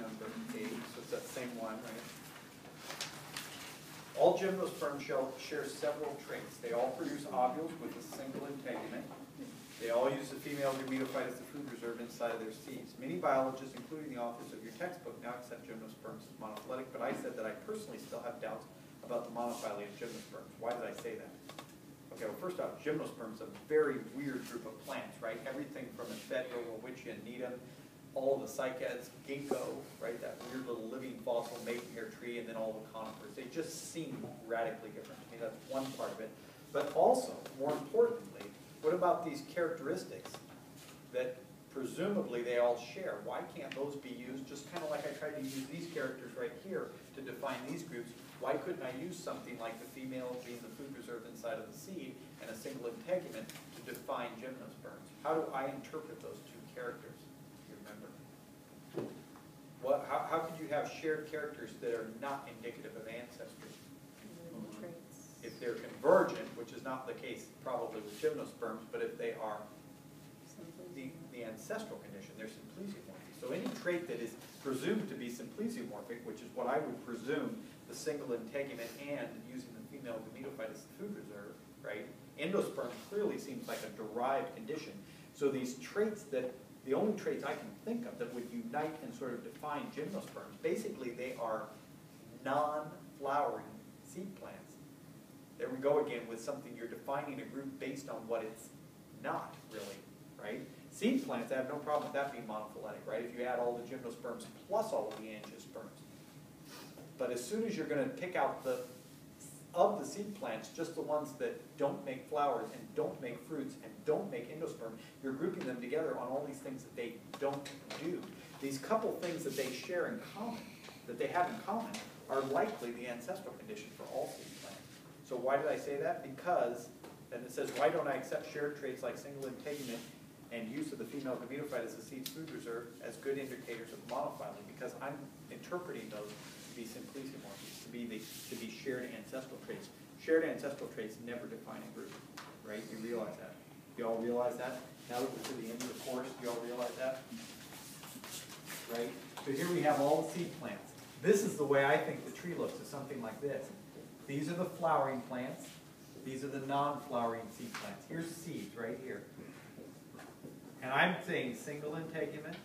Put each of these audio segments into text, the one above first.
number 8, so it's that same one, right? All gymnosperms share several traits. They all produce ovules with a single integument. They all use the female gametophyte as the food reserve inside of their seeds. Many biologists, including the authors of your textbook, now accept gymnosperms as monophyletic, but I said that I personally still have doubts about the monophyly of gymnosperms. Why did I say that? Okay, well, first off, gymnosperms are a very weird group of plants, right? Everything from Ephedra, Welwitschia, Needham, all the cycads, ginkgo, right? That weird little living fossil maidenhair tree, and then all the conifers. They just seem radically different to me. That's one part of it. But also, more importantly, what about these characteristics that presumably they all share? Why can't those be used just kind of like I tried to use these characters right here to define these groups? Why couldn't I use something like the female being the food reserve inside of the seed and a single integument to define gymnosperms? How do I interpret those two characters? Do you remember? How could you have shared characters that are not indicative of ancestry? If they're convergent, which is not the case probably with gymnosperms, but if they are the ancestral condition, they're simplesiomorphic. So any trait that is presumed to be simplesiomorphic, which is what I would presume the single integument and using the female gametophyte as the food reserve, right? Endosperm clearly seems like a derived condition. So these traits that, the only traits I can think of that would unite and sort of define gymnosperms, basically they are non-flowering seed plants. There we go again with something, you're defining a group based on what it's not really, right? Seed plants, I have no problem with that being monophyletic, right? If you add all the gymnosperms plus all of the angiosperms. But as soon as you're going to pick out of the seed plants, just the ones that don't make flowers and don't make fruits and don't make endosperm, you're grouping them together on all these things that they don't do. These couple things that they share in common, that they have in common, are likely the ancestral condition for all seed plants. So why did I say that? Because, then it says, why don't I accept shared traits like single integument and use of the female gametophyte as the seed's food reserve as good indicators of monophyly? Because I'm interpreting those to be simplesiomorphic, to be shared ancestral traits. Shared ancestral traits never define a group, right? You realize that. You all realize that? Now that we're to the end of the course, you all realize that? Right? So here we have all the seed plants. This is the way I think the tree looks, is something like this. These are the flowering plants. These are the non-flowering seed plants. Here's seeds right here. And I'm saying single integument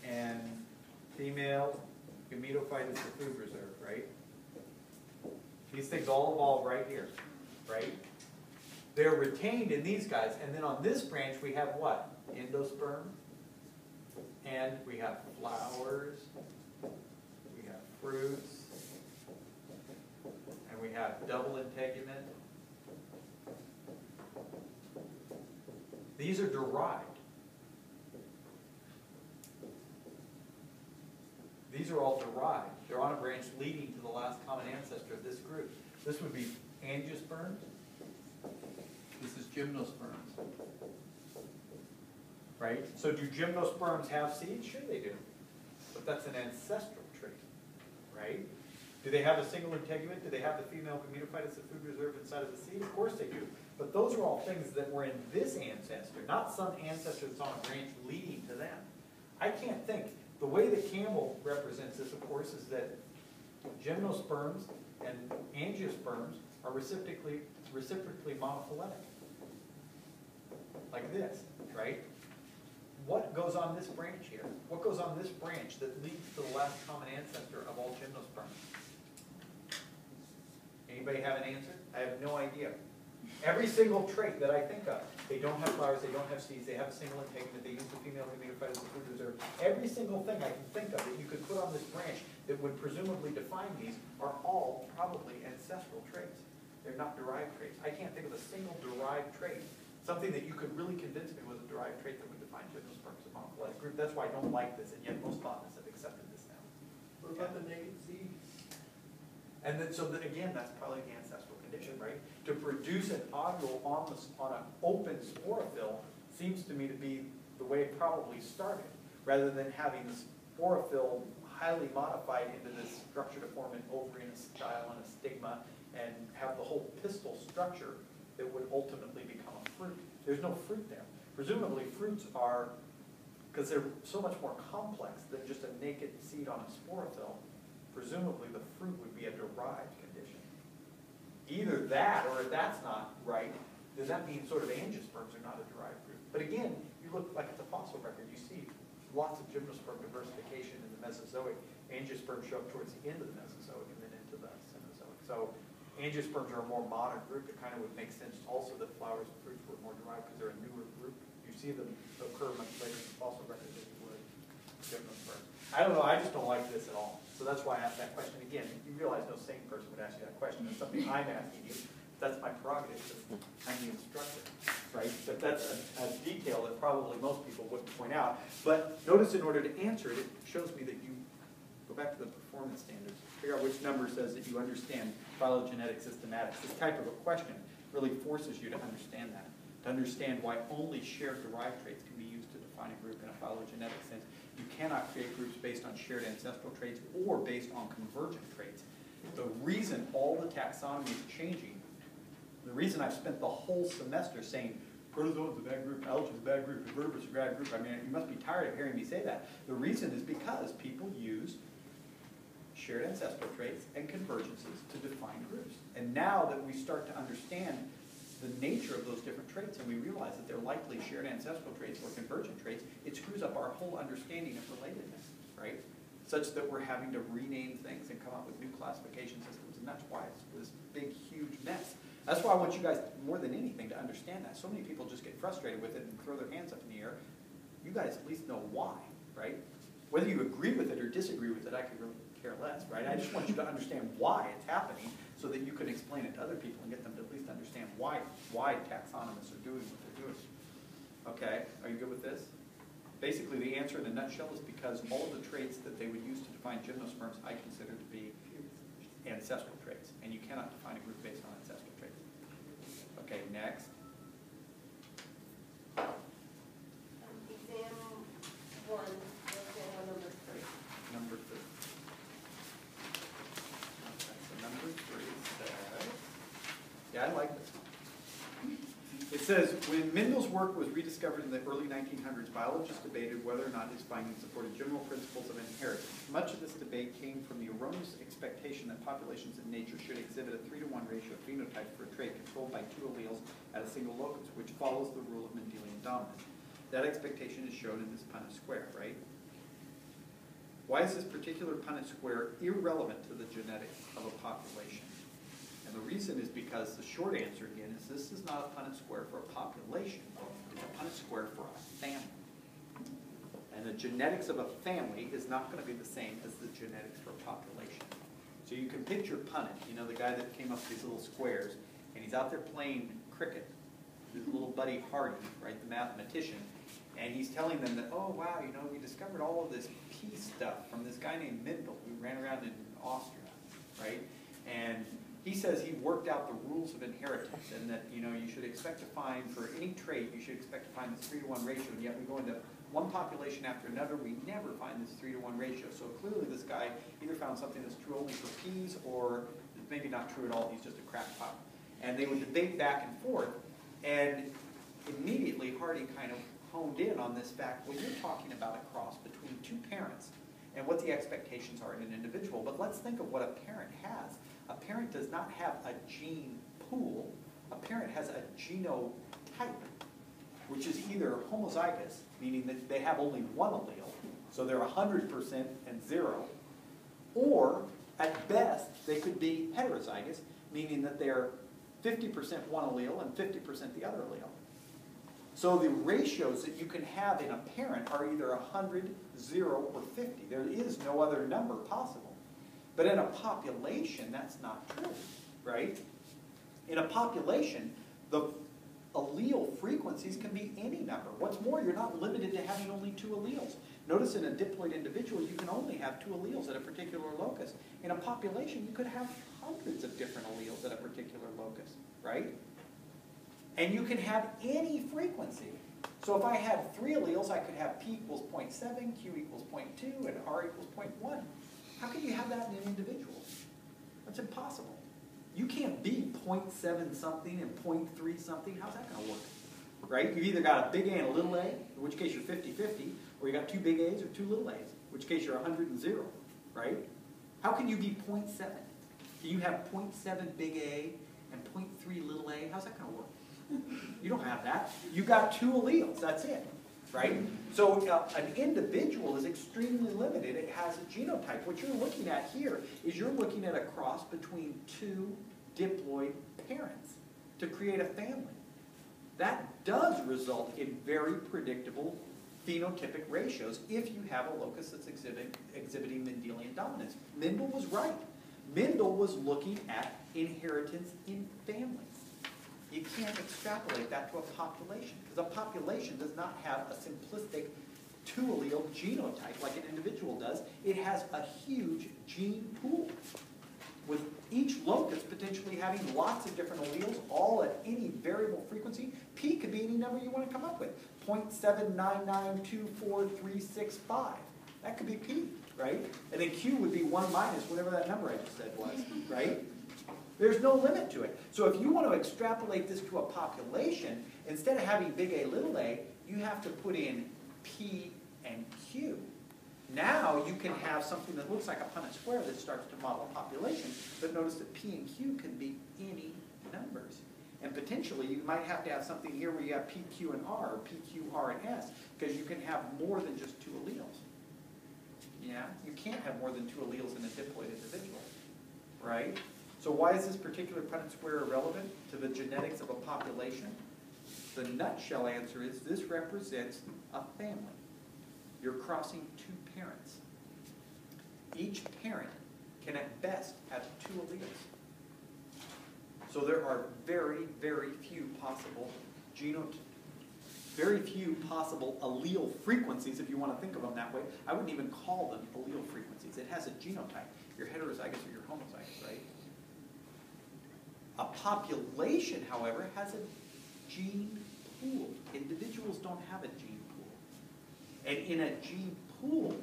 and female gametophyte is the food reserve, right? These things all evolve right here, right? They're retained in these guys. And then on this branch we have what? Endosperm. And we have flowers. We have fruits. And we have double integument. These are derived. These are all derived. They're on a branch leading to the last common ancestor of this group. This would be angiosperms. This is gymnosperms. Right? So do gymnosperms have seeds? Sure they do. But that's an ancestral trait. Right? Do they have a single integument? Do they have the female gametophyte as the food reserve inside of the seed? Of course they do. But those are all things that were in this ancestor, not some ancestor that's on a branch leading to them. I can't think. The way that Campbell represents this, of course, is that gymnosperms and angiosperms are reciprocally monophyletic. Like this, right? What goes on this branch here? What goes on this branch that leads to the last common ancestor of all gymnosperms? Anybody have an answer? I have no idea. Every single trait that I think of, they don't have flowers, they don't have seeds, they have a single integument, they use the female gametophyte as the food reserve. Every single thing I can think of that you could put on this branch that would presumably define these are all probably ancestral traits. They're not derived traits. I can't think of a single derived trait, something that you could really convince me was a derived trait that would define gymnosperms as a monophyletic group. That's why I don't like this, and yet most botanists have accepted this now. What about the naked seeds? And then, so that, again, that's probably the ancestral condition, right? To produce an ovule on an open sporophyll seems to me to be the way it probably started, rather than having the sporophyll highly modified into this structure to form an ovary and a style and a stigma, and have the whole pistil structure that would ultimately become a fruit. There's no fruit there. Presumably fruits are because they're so much more complex than just a naked seed on a sporophyll. Presumably the fruit would be a derived condition. Either that, or if that's not right, then that means sort of angiosperms are not a derived fruit. But again, you look like at the fossil record, you see lots of gymnosperm diversification in the Mesozoic. Angiosperms show up towards the end of the Mesozoic and then into the Cenozoic. So angiosperms are a more modern group. It kind of would make sense also that flowers and fruits were more derived because they're a newer group. You see them occur much later in the fossil record than you would gymnosperms. I don't know, I just don't like this at all. So that's why I asked that question. Again, you realize no sane person would ask you that question. It's something I'm asking you. That's my prerogative because I'm the instructor, right? But that's a detail that probably most people wouldn't point out. But notice in order to answer it, it shows me that you go back to the performance standards, figure out which number says that you understand phylogenetic systematics. This type of a question really forces you to understand that, to understand why only shared derived traits can be used to define a group in a phylogenetic sense. You cannot create groups based on shared ancestral traits or based on convergent traits. The reason all the taxonomy is changing, the reason I've spent the whole semester saying protozoans a bad group, algae is a bad group, invertebrates are a bad group, I mean, you must be tired of hearing me say that. The reason is because people use shared ancestral traits and convergences to define groups. And now that we start to understand the nature of those different traits and we realize that they're likely shared ancestral traits or convergent traits, it screws up our whole understanding of relatedness, right? Such that we're having to rename things and come up with new classification systems, and that's why it's this big, huge mess. That's why I want you guys, more than anything, to understand that. So many people just get frustrated with it and throw their hands up in the air. You guys at least know why, right? Whether you agree with it or disagree with it, I could really care less, right? I just want you to understand why it's happening so that you can explain it to other people and get them to at least understand why taxonomists are doing what they're doing. Okay, are you good with this? Basically, the answer in a nutshell is because all of the traits that they would use to define gymnosperms I consider to be ancestral traits, and you cannot define a group based on ancestral traits. Okay, next. Exam 1, number 3. Number 3. Okay, so number 3 says, yeah, I like this one. It says, when Mendel's work was rediscovered in the early 1900s, biologists debated whether or not his findings supported general principles of inheritance. Much of this debate came from the erroneous expectation that populations in nature should exhibit a 3-to-1 ratio of phenotype for a trait controlled by 2 alleles at a single locus, which follows the rule of Mendelian dominance. That expectation is shown in this Punnett square, right? Why is this particular Punnett square irrelevant to the genetics of a population? And the reason is because the short answer, again, is this is not a Punnett square for a population. It's a Punnett square for a family. And the genetics of a family is not going to be the same as the genetics for a population. So you can picture Punnett, you know, the guy that came up with these little squares, and he's out there playing cricket with his little buddy Hardy, right, the mathematician, and he's telling them that, oh, wow, you know, we discovered all of this peace stuff from this guy named Mendel who ran around in Austria, right? And he says he worked out the rules of inheritance and that, you know, you should expect to find, for any trait, you should expect to find this 3-to-1 ratio, and yet we go into one population after another, we never find this 3-to-1 ratio. So clearly this guy either found something that's true only for peas, or maybe not true at all, he's just a crackpot. And they would debate back and forth, and immediately Hardy kind of honed in on this fact, well, you're talking about a cross between 2 parents and what the expectations are in an individual. But let's think of what a parent has. A parent does not have a gene pool. A parent has a genotype, which is either homozygous, meaning that they have only one allele, so they're 100% and 0, or at best they could be heterozygous, meaning that they're 50% one allele and 50% the other allele. So the ratios that you can have in a parent are either 100, 0, or 50. There is no other number possible. But in a population, that's not true, right? In a population, the allele frequencies can be any number. What's more, you're not limited to having only 2 alleles. Notice in a diploid individual, you can only have 2 alleles at a particular locus. In a population, you could have hundreds of different alleles at a particular locus, right? And you can have any frequency. So if I had 3 alleles, I could have P equals 0.7, Q equals 0.2, and R equals 0.1. How can you have that in an individual? That's impossible. You can't be 0.7 something and 0.3 something. How's that going to work? Right? You've either got a big A and a little a, in which case you're 50-50, or you got 2 big A's or 2 little A's, in which case you're 100 and 0, right? How can you be 0.7? Can you have 0.7 big A and 0.3 little a? How's that going to work? You don't have that. You got 2 alleles, that's it, right? So an individual is extremely limited. It has a genotype. What you're looking at here is you're looking at a cross between 2 diploid parents to create a family. That does result in very predictable phenotypic ratios if you have a locus that's exhibiting Mendelian dominance. Mendel was right. Mendel was looking at inheritance in families. You can't extrapolate that to a population, because a population does not have a simplistic 2-allele genotype like an individual does. It has a huge gene pool, with each locus potentially having lots of different alleles, all at any variable frequency. P could be any number you want to come up with. 0.7992435. That could be P, right? And then Q would be 1 minus whatever that number I just said was, right? There's no limit to it. So if you want to extrapolate this to a population, instead of having big A, little a, you have to put in P and Q. Now you can have something that looks like a Punnett square that starts to model a population, but notice that P and Q can be any numbers. And potentially you might have to have something here where you have P, Q, and R, or P, Q, R, and S, because you can have more than just 2 alleles. Yeah? You can't have more than 2 alleles in a diploid individual, right? So why is this particular Punnett square irrelevant to the genetics of a population? The nutshell answer is this represents a family. You're crossing 2 parents. Each parent can at best have 2 alleles. So there are very, very few possible allele frequencies, if you want to think of them that way. I wouldn't even call them allele frequencies. It has a genotype. You're heterozygous or you're homozygous, right? A population, however, has a gene pool. Individuals don't have a gene pool. And in a gene pool,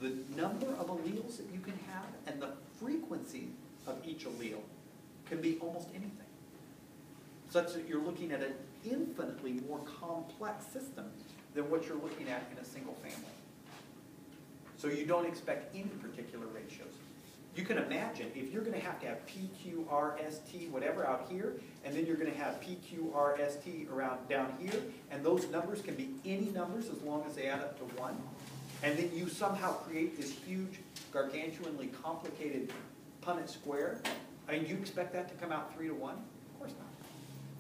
the number of alleles that you can have and the frequency of each allele can be almost anything. Such that you're looking at an infinitely more complex system than what you're looking at in a single family. So you don't expect any particular ratios. You can imagine if you're going to have P, Q, R, S, T, whatever out here, and then you're going to have P, Q, R, S, T around down here, and those numbers can be any numbers as long as they add up to 1, and then you somehow create this huge, gargantuanly complicated Punnett square, and you expect that to come out 3 to 1? Of course not.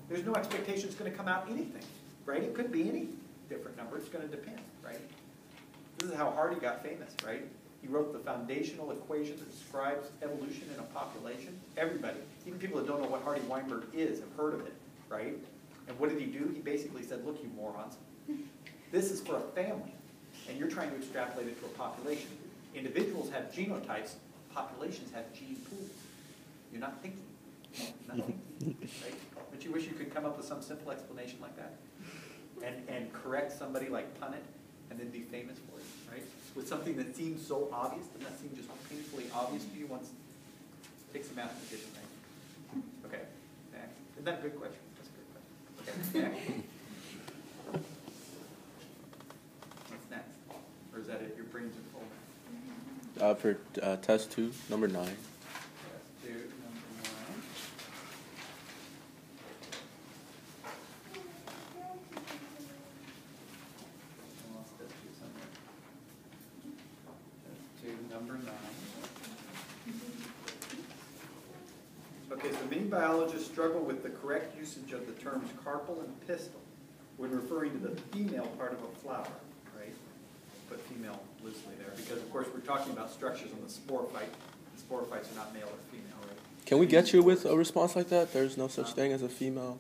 There's no expectation it's going to come out anything, right? It could be any different number. It's going to depend, right? This is how Hardy got famous, right? He wrote the foundational equation that describes evolution in a population. Everybody, even people that don't know what Hardy-Weinberg is, have heard of it, right? And what did he do? He basically said, look, you morons, this is for a family, and you're trying to extrapolate it to a population. Individuals have genotypes, populations have gene pools. You're not thinking. Not thinking, right? But you wish you could come up with some simple explanation like that and correct somebody like Punnett and then be famous for it, right? With something that seems so obvious, doesn't that seem just painfully obvious to you once take some mathematician, right? Okay, next. Isn't that a good question? That's a good question. Okay, next. What's next? Or is that it? Your brains are full. For test 2, number 9. Test 2, number 9. I lost test 2 somewhere. Test 2, number 9. Okay, so many biologists struggle with the correct usage of the terms carpel and pistil when referring to the female part of a flower, right? Put female loosely there because, of course, we're talking about structures on the sporophyte. The sporophytes are not male or female, right? Can we get you with a response like that? There's no such thing as a female.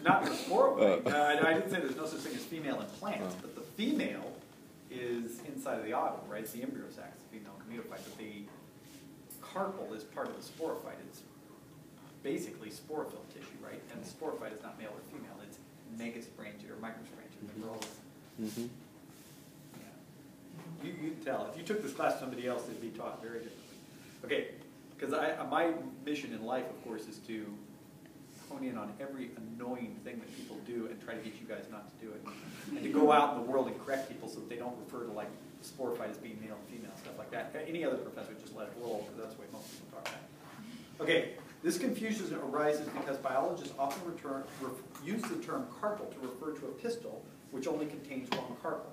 Not the sporophyte. I didn't say there's no such thing as female in plants, but the female is inside of the ovule, right? It's the embryo sac, it's the female gametophyte, but the carpel is part of the sporophyte. It's basically sporophyll tissue, right? And the sporophyte is not male or female. It's megasporangiate or microsporangiate. Remember all this? Mm-hmm. You can tell. If you took this class to somebody else, it'd be taught very differently. Okay, because my mission in life, of course, is to hone in on every annoying thing that people do and try to get you guys not to do it. And to go out in the world and correct people so that they don't refer to like sporophyte as being male and female, stuff like that. Any other professor would just let it roll, because that's the way most people talk about it. Okay, this confusion arises because biologists often use the term carpel to refer to a pistil which only contains one carpel.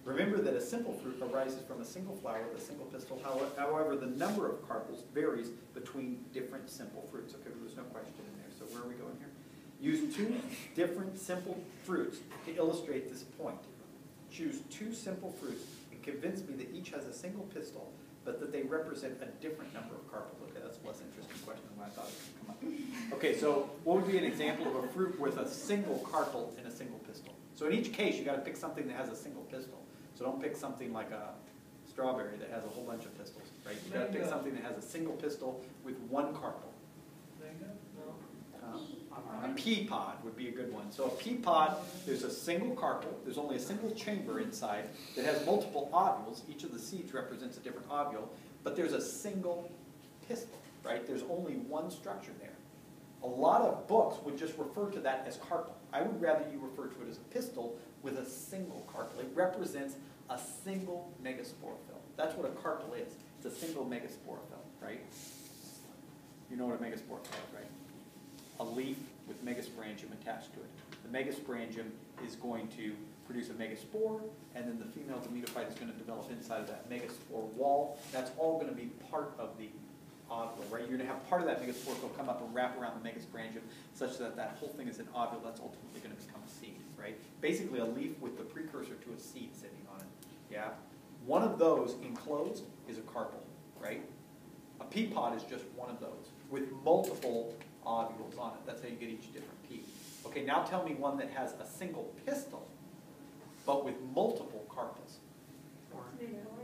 Remember that a simple fruit arises from a single flower with a single pistil. However, the number of carpels varies between different simple fruits. Okay, there's no question in there. So where are we going here? Use two different simple fruits to illustrate this point. Choose two simple fruits and convince me that each has a single pistil, but that they represent a different number of carpels. Okay, that's a less interesting question than what I thought it would come up. Okay, so what would be an example of a fruit with a single carpel and a single pistil? So in each case, you got to pick something that has a single pistil. So don't pick something like a strawberry that has a whole bunch of pistils, right? You got to pick something that has a single pistil with one carpel. Mango? No. A pea pod would be a good one. So a pea pod, there's a single carpel. There's only a single chamber inside that has multiple ovules. Each of the seeds represents a different ovule, but there's a single pistil, right? There's only one structure there. A lot of books would just refer to that as carpel. I would rather you refer to it as a pistil with a single carpel. It represents a single megasporophyll. That's what a carpel is. It's a single megasporophyll, right? You know what a megasporophyll is, right? A leaf with megasporangium attached to it. The megasporangium is going to produce a megaspore, and then the female gametophyte is going to develop inside of that megaspore wall. That's all going to be part of the ovule, right? You're going to have part of that megaspore come up and wrap around the megasporangium such that that whole thing is an ovule that's ultimately going to become a seed, right? Basically a leaf with the precursor to a seed sitting on it, yeah? One of those enclosed is a carpel, right? A pea pod is just one of those with multiple ovules on it. That's how you get each different pea. Okay, now tell me one that has a single pistil, but with multiple carpels.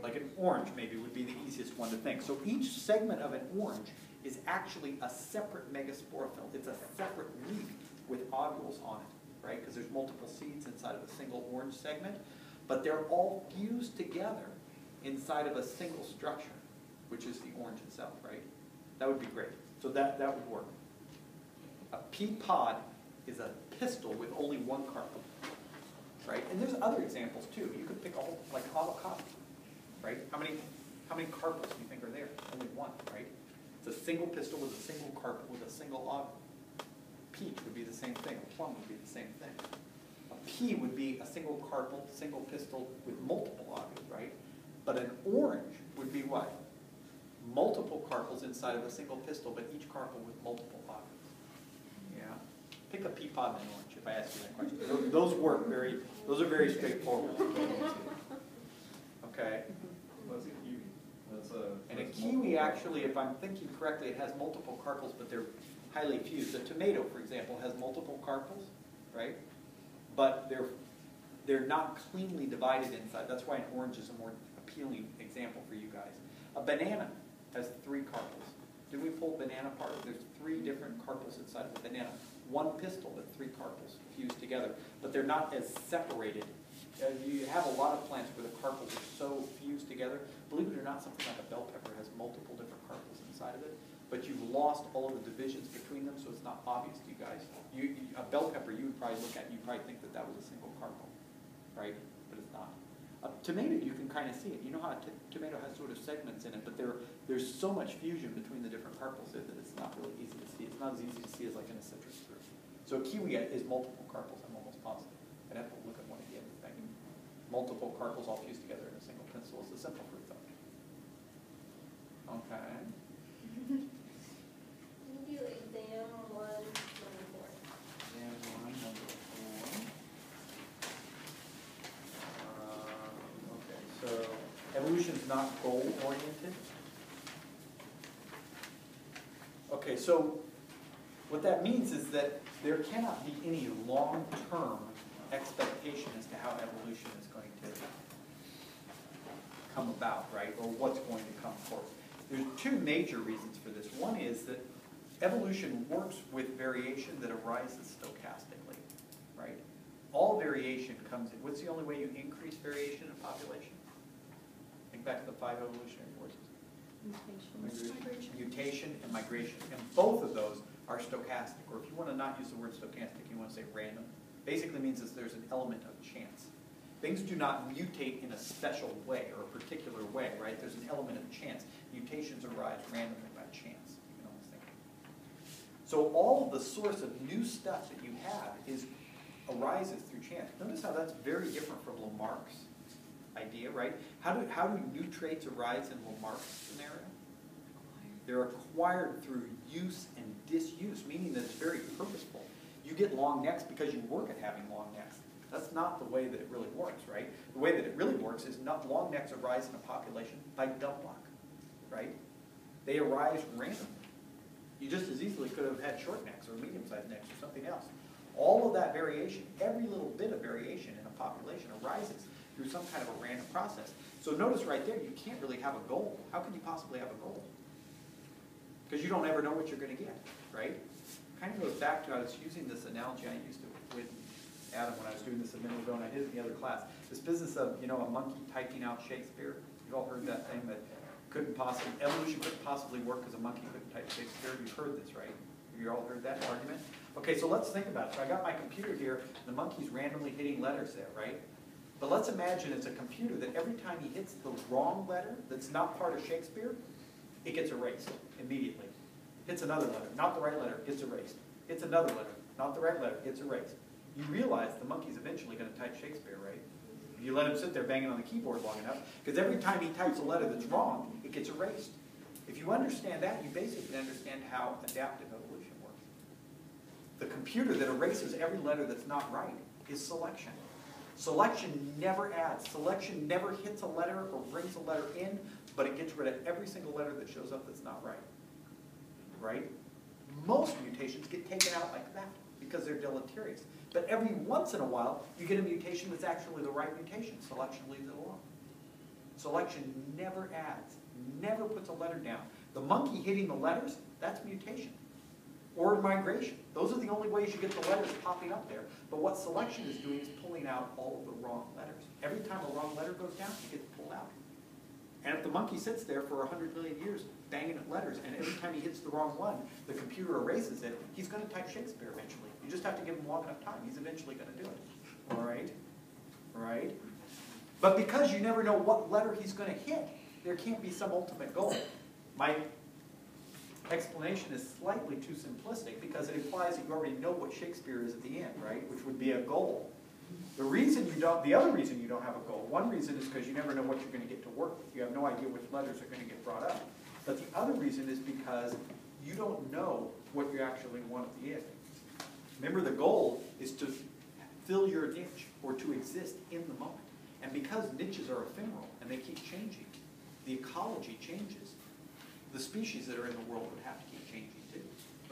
Like an orange maybe would be the easiest one to think. So each segment of an orange is actually a separate megasporophyll. It's a separate leaf with ovules on it, right? Because there's multiple seeds inside of a single orange segment, but they're all fused together inside of a single structure, which is the orange itself, right? That would be great. So that would work. A pea pod is a pistil with only one carpel, right? And there's other examples too. You could pick a whole, like avocado, right? How many carpels do you think are there? Only one, right? It's a single pistil with a single carpel with a single ovule. Peach would be the same thing. A plum would be the same thing. A pea would be a single carpel, single pistil with multiple ovules, right? But an orange would be what? Multiple carpels inside of a single pistil, but each carpel with multiple ovules. Yeah. Pick a pea pod and an orange if I ask you that question. Those are very straightforward. Okay. What's a kiwi? And a kiwi actually, if I'm thinking correctly, it has multiple carpels, but they're highly fused. A tomato, for example, has multiple carpels, right? But they're not cleanly divided inside. That's why an orange is a more appealing example for you guys. A banana has 3 carpels. Did we pull banana apart? There's 3 different carpels inside of a banana. One pistil, but 3 carpels fused together. But they're not as separated. You have a lot of plants where the carpels are so fused together. Believe it or not, something like a bell pepper has multiple different carpels inside of it. But you've lost all of the divisions between them, so it's not obvious to you guys. A bell pepper, you would probably look at, you probably think that that was a single carpel, right? But it's not. A tomato, you can kind of see it. You know how a tomato has sort of segments in it, but there's so much fusion between the different carpels that it's not really easy to see. It's not as easy to see as like in a citrus fruit. So a kiwi is multiple carpels, I'm almost positive. I'd have to look at one again. Multiple carpels all fused together in a single pistil is a simple fruit though. Okay. Can you do exam 1, number 4? And one, number 4. Okay, so evolution is not goal-oriented. Okay, so what that means is that there cannot be any long-term expectation as to how evolution is going to come about, right? Or what's going to come forth. There's 2 major reasons for this. One is that evolution works with variation that arises stochastically, right? All variation comes in. What's the only way you increase variation in population? Think back to the 5 evolutionary forces. Mutation and migration. And both of those are stochastic, or if you want to not use the word stochastic, you want to say random. Basically means that there's an element of chance. Things do not mutate in a special way or a particular way, right? There's an element of chance. Mutations arise randomly by chance. You can almost think. So all of the source of new stuff that you have arises through chance. Notice how that's very different from Lamarck's idea, right? How do new traits arise in Lamarck's scenario? They're acquired through use and disuse, meaning that it's very purposeful. You get long necks because you work at having long necks. That's not the way that it really works, right? The way that it really works is not long necks arise in a population by dump luck, right? They arise randomly. You just as easily could have had short necks or medium-sized necks or something else. All of that variation, every little bit of variation in a population arises through some kind of a random process. So notice right there, you can't really have a goal. How can you possibly have a goal? Because you don't ever know what you're going to get, right? Kind of goes back to, I was using this analogy I used to with Adam when I was doing this a minute ago, and I did it in the other class. This business of, a monkey typing out Shakespeare. You've all heard that thing that evolution couldn't possibly work because a monkey couldn't type Shakespeare. You've heard this, right? Have you all heard that argument? Okay, so let's think about it. So I got my computer here, and the monkey's randomly hitting letters there, right? But let's imagine it's a computer that every time he hits the wrong letter that's not part of Shakespeare, it gets erased immediately. Hits another letter, not the right letter, gets erased. Hits another letter, not the right letter, gets erased. You realize the monkey's eventually going to type Shakespeare, right? If you let him sit there banging on the keyboard long enough, because every time he types a letter that's wrong, it gets erased. If you understand that, you basically understand how adaptive evolution works. The computer that erases every letter that's not right is selection. Selection never adds. Selection never hits a letter or brings a letter in, but it gets rid of every single letter that shows up that's not right. Right? Most mutations get taken out like that because they're deleterious. But every once in a while, you get a mutation that's actually the right mutation. Selection leaves it alone. Selection never adds, never puts a letter down. The monkey hitting the letters, that's mutation. Or migration. Those are the only ways you get the letters popping up there. But what selection is doing is pulling out all of the wrong letters. Every time a wrong letter goes down, it gets pulled out. And if the monkey sits there for 100 million years banging at letters, and every time he hits the wrong one, the computer erases it, he's going to type Shakespeare eventually. You just have to give him long enough time. He's eventually going to do it. All right? All right? But because you never know what letter he's going to hit, there can't be some ultimate goal. My explanation is slightly too simplistic because it implies that you already know what Shakespeare is at the end, right? Which would be a goal. The other reason you don't have a goal, one reason is because you never know what you're going to get to work with. You have no idea which letters are going to get brought up. But the other reason is because you don't know what you actually want at the end. Remember, the goal is to fill your niche or to exist in the moment. And because niches are ephemeral and they keep changing, the ecology changes. The species that are in the world would have to keep changing too,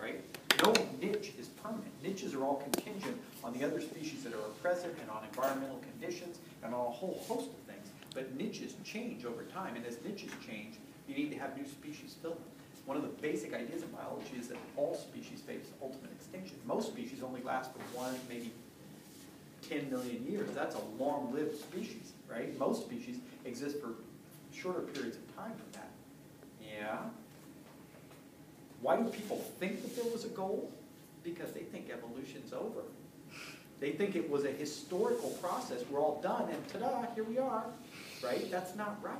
right? No niche is permanent. Niches are all contingent on the other species that are present and on environmental conditions and on a whole host of things. But niches change over time, and as niches change, you need to have new species fill them. One of the basic ideas in biology is that all species face ultimate extinction. Most species only last for 1, maybe 10 million years. That's a long-lived species, right? Most species exist for shorter periods of time than that. Yeah. Why do people think that there was a goal? Because they think evolution's over. They think it was a historical process. We're all done, and ta-da, here we are. Right? That's not right.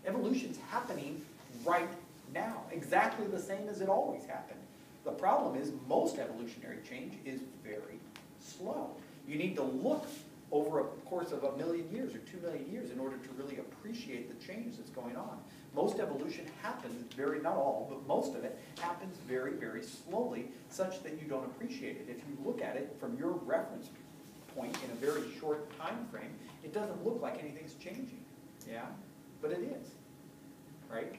Evolution's happening right now, exactly the same as it always happened. The problem is most evolutionary change is very slow. You need to look over a course of 1 million years or 2 million years in order to really appreciate the change that's going on. Most evolution happens not all, but most of it happens very, very slowly, such that you don't appreciate it. If you look at it from your reference point in a very short time frame, it doesn't look like anything's changing. Yeah? But it is. Right?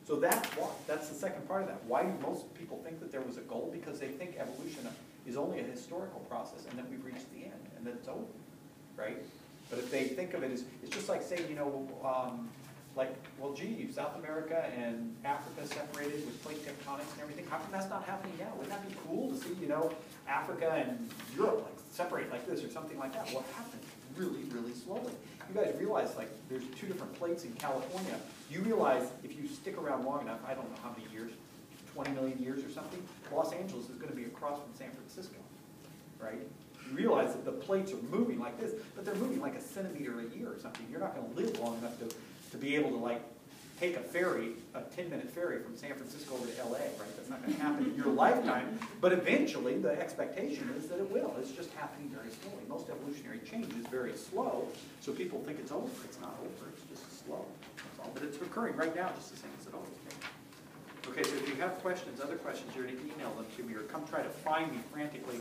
So that's why. That's the second part of that. Why do most people think that there was a goal? Because they think evolution is only a historical process and that we've reached the end and that it's over. Right? But if they think of it as, it's just like saying, well, gee, South America and Africa separated with plate tectonics and everything. How come that's not happening now? Wouldn't that be cool to see, Africa and Europe separate like this or something like that? Well, it happens really, really slowly. You guys realize, there's 2 different plates in California. You realize if you stick around long enough, I don't know how many years, 20 million years or something, Los Angeles is going to be across from San Francisco, right? You realize that the plates are moving like this, but they're moving like a centimeter a year or something. You're not going to live long enough to be able to like take a ferry, a 10-minute ferry from San Francisco over to LA, right? That's not going to happen in your lifetime, but eventually the expectation is that it will. It's just happening very slowly. Most evolutionary change is very slow, so people think it's over. It's not over, it's just slow. That's all. But it's occurring right now just the same as it always did. Okay, so if you have questions, other questions, you're to email them to me or come try to find me frantically.